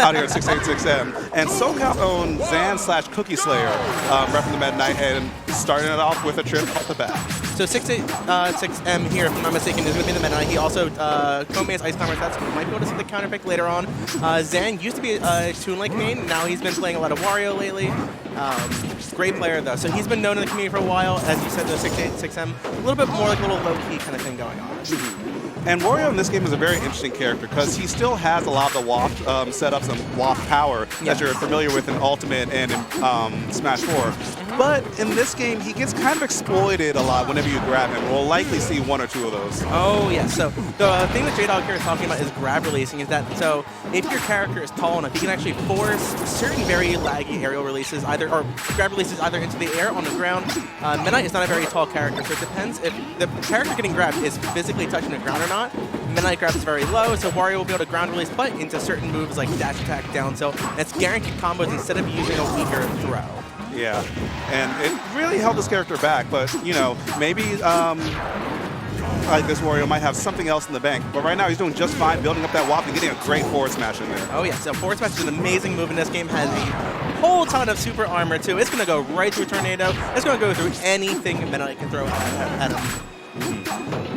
out here at 686M. And SoCal own Zan / cookieslayer repping the Meta Knight and starting it off with a trip off the bat. So 686M here, if I'm not mistaken, is going to be the Meta Knight. He also co-mains Ice Climber, so that's might be able to see the counter pick later on. Zan used to be a Toon-like main. Now he's been playing a lot of Wario lately. Great player though. So he's been known in the community for a while. As you said, the 686M, a little bit more like a little low-key kind of thing going on. And Wario in this game is a very interesting character because he still has a lot of the waft setups and waft power that you're familiar with in Ultimate and in Smash 4. But in this game, he gets kind of exploited a lot whenever you grab him. We'll likely see one or two of those. Oh, yes. So the thing that J-Dog here is talking about is grab releasing. Is that so if your character is tall enough, you can actually force certain very laggy aerial releases, or grab releases either into the air, on the ground. Meta Knight is not a very tall character, so it depends if the character getting grabbed is physically touching the ground or not. Meta Knight grabs very low, so Wario will be able to ground release, but into certain moves like dash attack, down tilt. That's guaranteed combos instead of using a weaker throw. Yeah, and it really held this character back, but, you know, maybe like this Wario might have something else in the bank. But right now he's doing just fine, building up that WAP and getting a great forward smash in there. Oh yeah, so forward smash is an amazing move in this game, has a whole ton of super armor too. It's going to go right through Tornado. It's going to go through anything Meta Knight can throw at him.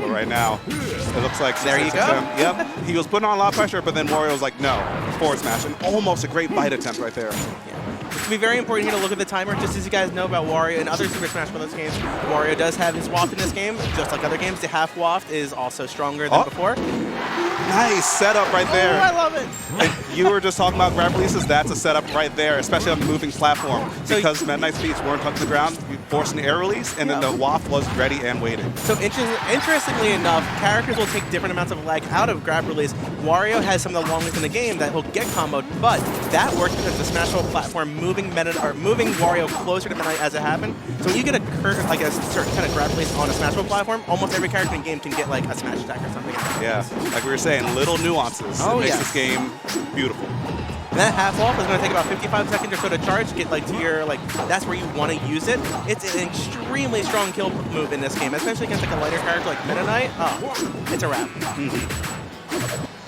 But right now, it looks like there you go. Yep, he was putting on a lot of pressure, but then Wario was like, no, forward smash, and almost a great bite attempt right there. Yeah. It's going to be very important here to look at the timer. Just as you guys know about Wario and other Super Smash Bros. Games, Wario does have his waft in this game. Just like other games, the half waft is also stronger than before. Nice setup right there. Oh, I love it. And you were just talking about grab releases. That's a setup right there, especially on the moving platform. Because Meta Knight's feet weren't touching the ground, you forced an air release, and then the waft was ready and waiting. So interestingly enough, characters will take different amounts of lag out of grab release. Wario has some of the longest in the game that he'll get comboed, but that works because the Smash Bros. Platform moving Wario closer to Meta Knight as it happened. So when you get a certain kind of grab release on a Smash Bros. Platform, almost every character in the game can get like a smash attack or something. Yeah, like we were saying, little nuances. Oh, it makes this game beautiful. And that half off is going to take about 55 seconds or so to charge, get like to your, that's where you want to use it. It's an extremely strong kill move in this game, especially against like a lighter character like Meta Knight. Oh, it's a wrap.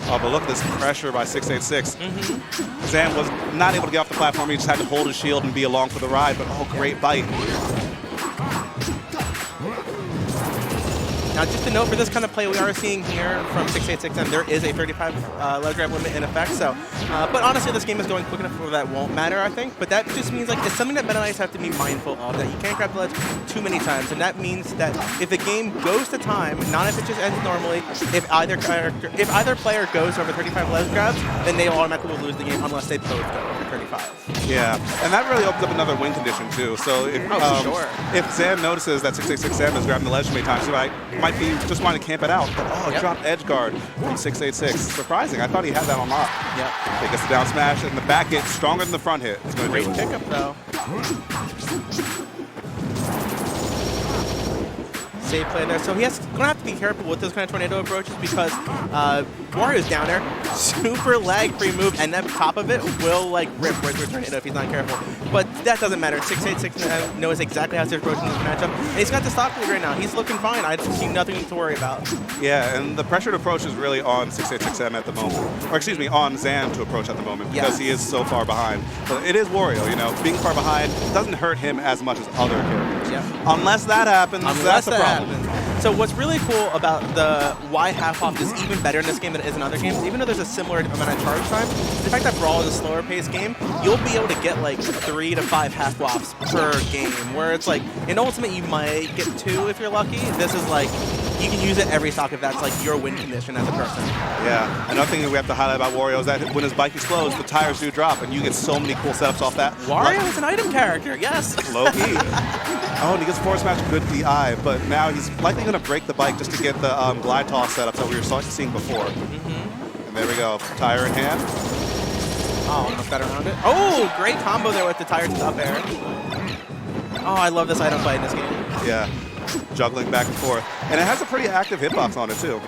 Oh, but look at this pressure by 686. Zan was not able to get off the platform. He just had to hold his shield and be along for the ride, but oh, great bite. Now, just to note, for this kind of play we are seeing here from 686M, there is a 35 ledge grab limit in effect. So, but honestly, this game is going quick enough where that won't matter, I think. But that just means like it's something that Meta Knights have to be mindful of, that you can't grab the ledge too many times, and that means that if the game goes to time, not if it just ends normally, if either player goes over 35 ledge grabs, then they automatically will lose the game unless they both go over 35. Yeah, and that really opens up another win condition too. So if Zan notices that 686M is grabbing the ledge too many times, he might be just wanting to camp it out. But drop edge guard from 686. Surprising. I thought he had that on lock. Yep. He gets the down smash, and the back hit stronger than the front hit. It's going to great pickup though. Safe play there. So he's going to have to be careful with those kind of tornado approaches because Wario's down there, super lag-free move, and then top of it will like rip right through a tornado if he's not careful. But that doesn't matter. 686 knows exactly how to approach in this matchup. And he's got the stock lead right now. He's looking fine. I see nothing to worry about. Yeah, and the pressured approach is really on 686M at the moment. Or excuse me, on Zan to approach at the moment because he is so far behind. But it is Wario, you know, being far behind doesn't hurt him as much as other characters. Yeah. Unless that happens, that's the problem. So what's really cool about the why half off is even better in this game than it is in other games, even though there's a similar amount of charge time, the fact that Brawl is a slower paced game, you'll be able to get like 3 to 5 half wafts per game, where it's like, in Ultimate you might get 2 if you're lucky. This is like, you can use it every stock if that's like your win condition as a person. Yeah, another thing that we have to highlight about Wario is that when his bike explodes, the tires do drop, and you get so many cool setups off that. Wario is an item character, yes. Low-key. Oh, and he gets forward smash, good DI, but now he's likely going to break the bike just to get the glide toss setups that we were seeing before. And there we go, tire in hand. Oh, almost got around it. Oh, great combo there with the tire to the up air. Oh, I love this item fight in this game. Yeah, juggling back and forth. And it has a pretty active hitbox on it, too.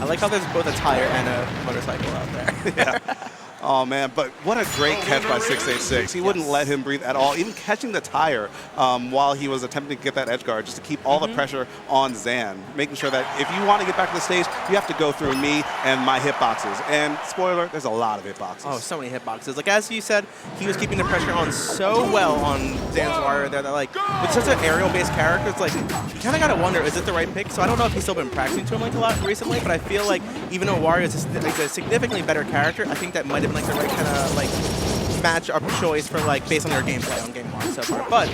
I like how there's both a tire and a motorcycle out there. Yeah. Oh, man, but what a great catch by 686. He wouldn't let him breathe at all, even catching the tire while he was attempting to get that edge guard just to keep all the pressure on Zan, making sure that if you want to get back to the stage, you have to go through me and my hitboxes. And spoiler, there's a lot of hitboxes. Oh, so many hitboxes. Like, as you said, he was keeping the pressure on so well on Zan's Wario there that, like, with such an aerial-based character, it's like, you kind of got to wonder, is it the right pick? So I don't know if he's still been practicing to him like a lot recently, but I feel like even though Wario is a significantly better character, I think that might have been like the right kind of like match-up choice for like based on their gameplay on game 1 so far. But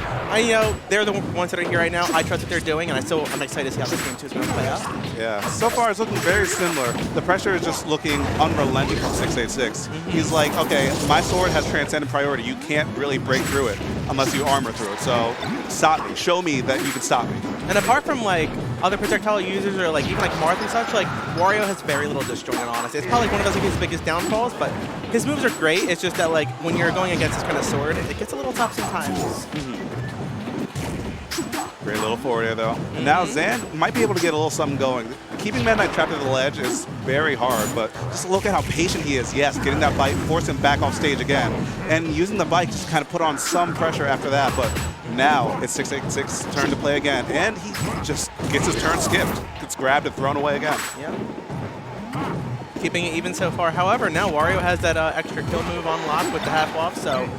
they're the ones that are here right now. I trust what they're doing, and I'm excited to see how this game 2 is going to play out. Yeah, so far it's looking very similar. The pressure is just looking unrelenting from 686. He's like, okay, my sword has transcendent priority. You can't really break through it unless you armor through it. So stop me. Show me that you can stop me. And apart from like other projectile users or like even like Marth and such, like Wario has very little disjoint, honestly. It's probably one of his biggest downfalls, but his moves are great. It's just that like when you're going against this kind of sword, it gets a little tough sometimes. Great little forward air, though. And now Zan might be able to get a little something going. Keeping Meta Knight trapped at the ledge is very hard, but just look at how patient he is. Yes, getting that bite, force him back off stage again. And using the bike just kind of put on some pressure after that, but now it's 686's turn to play again, and he just gets his turn skipped. Gets grabbed and thrown away again. Yeah. Keeping it even so far. However, now Wario has that extra kill move unlocked with the half off, so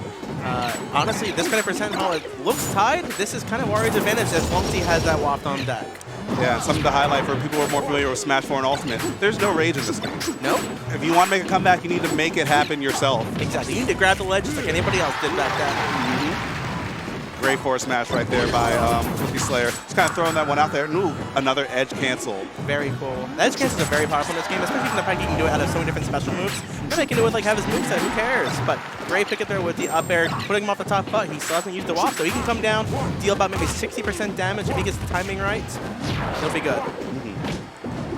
honestly, this kind of percent, while it looks tied, this is kind of Wario's advantage as long as he has that waft on deck. Yeah, something to highlight for people who are more familiar with Smash 4 and Ultimate. There's no rage in this game. Nope. If you want to make a comeback, you need to make it happen yourself. Exactly. You need to grab the ledge just like anybody else did back then. Great forward smash right there by cookieslayer. Just kind of throwing that one out there. Ooh, another edge cancel. Very cool. The edge cancels are very powerful in this game, especially from the fact you can do it out of so many different special moves. Then they can do it with like have his moveset, who cares? But great pick it there with the up air, putting him off the top, but he still hasn't used the waft, so he can come down, deal about maybe 60% damage if he gets the timing right. He'll be good.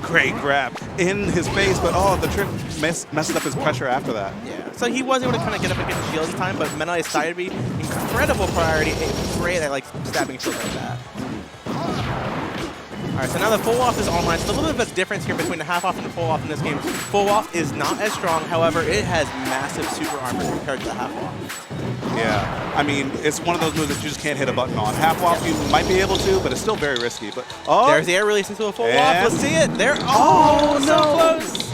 Great grab in his face, but the trip messes up his pressure after that. Yeah, so he was able to kind of get up against the shield in time, but Meta Knight's side B, incredible priority, great at like stabbing shield like that. Alright, so now the full off is online. So a little bit of a difference here between the half off and the full off in this game. Full off is not as strong, however, it has massive super armor compared to the half off. Yeah, I mean, it's one of those moves that you just can't hit a button on. Half off you might be able to, but it's still very risky. But there's the air release into a full off. Let's see it. There. Oh, no. So close.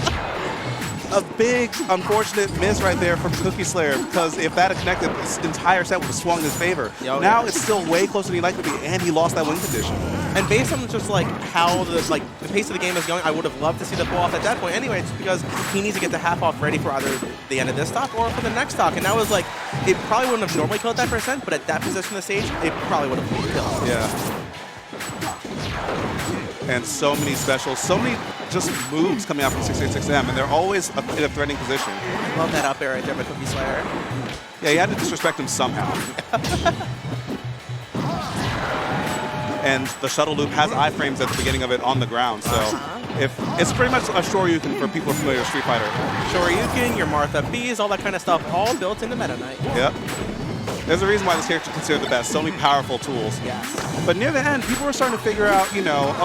A big, unfortunate miss right there from cookieslayer, because if that had connected, this entire set would have swung in his favor. Now it's still way closer than he'd like to be, and he lost that win condition. And based on just like how the pace of the game is going, I would have loved to see the pull off at that point anyway, just because he needs to get the half off ready for either the end of this stock or for the next stock. And that was like, it probably wouldn't have normally killed that percent, but at that position of the stage, it probably would have killed. Yeah. And so many specials, so many just moves coming out from 686M, and they're always in a threatening position. I love that up air right there by cookieslayer. Yeah, you had to disrespect him somehow. And the shuttle loop has iframes at the beginning of it on the ground, so if it's pretty much a Shoryuken for people familiar with Street Fighter. Shoryuken, your Martha B's, all that kind of stuff, all built into Meta Knight. Yep. There's a reason why this character is considered the best. So many powerful tools. Yes. But near the end, people were starting to figure out,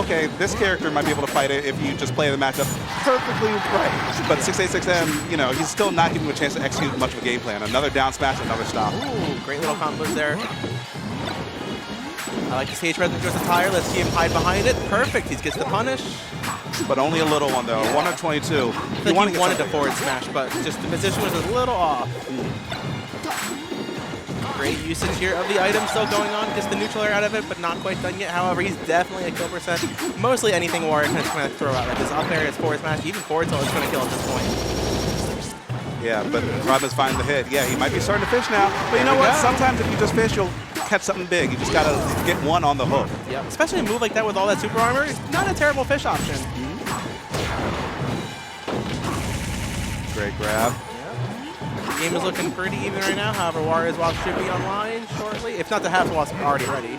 okay, this character might be able to fight it if you just play the matchup perfectly right. But 686M, he's still not giving him a chance to execute much of a game plan. Another down smash, another stop. Ooh, great little combos there. I like the stage presence with the tire. Let's see him hide behind it. Perfect. He gets the punish. But only a little one, though. 1 of 22. He wanted to forward smash, but just the position was a little off. Great usage here of the item still going on. Gets the neutral air out of it, but not quite done yet. However, he's definitely a kill percent. Mostly anything Wario can just kind of throw out. Like his up air, his forward smash, even forward tilt is going to kill at this point. Yeah, but Rob is finding the hit. Yeah, he might be starting to fish now. But you know what? Sometimes if you just fish, you'll catch something big. You just got to get one on the hook. Yeah, especially a move like that with all that super armor. Not a terrible fish option. Great grab. The game is looking pretty even right now. However, Wario's Waft should be online shortly. If not, the half Waft already ready.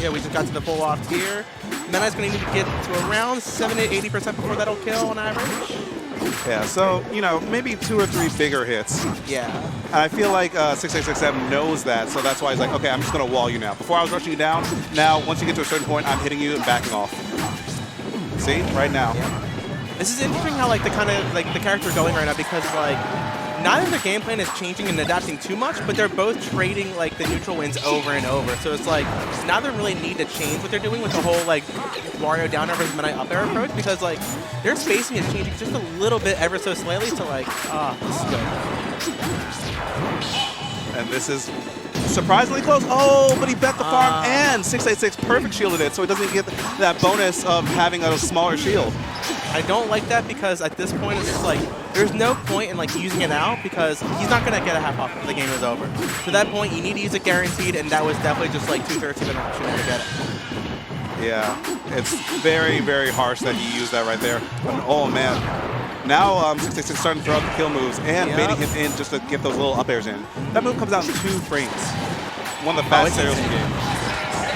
Yeah, we just got to the full Waft here. Meta Knight's going to need to get to around 70 to 80% before that'll kill on average. Yeah, so, maybe 2 or 3 bigger hits. Yeah. And I feel like 686M knows that, so that's why he's like, okay, I'm just going to wall you now. Before I was rushing you down, now once you get to a certain point, I'm hitting you and backing off. See? Right now. Yeah. This is interesting how like the character are going right now, because like neither of their game plan is changing and adapting too much, but they're both trading like the neutral wins over and over. So it's like neither really need to change what they're doing with the whole like Wario down air versus Midnight up air approach, because like their spacing is changing just a little bit ever so slightly to like, this is good. And this is surprisingly close. Oh, but he bet the farm and 686 perfect shielded it, so he doesn't get that bonus of having a smaller shield. I don't like that, because at this point it's just like there's no point in like using it out, because he's not gonna get a half off if the game is over. To that point, you need to use it guaranteed, and that was definitely just like 2/3 of an option to get it. Yeah, it's very, very harsh that he used that right there. But, oh man, now 666 starting to throw out the kill moves and baiting him in just to get those little up airs in. That move comes out in 2 frames. One of the fastest aerials in the game.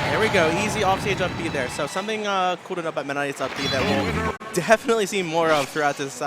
There we go, easy offstage up B there. So something cool to know about Midnight's up B that we'll definitely see more of throughout this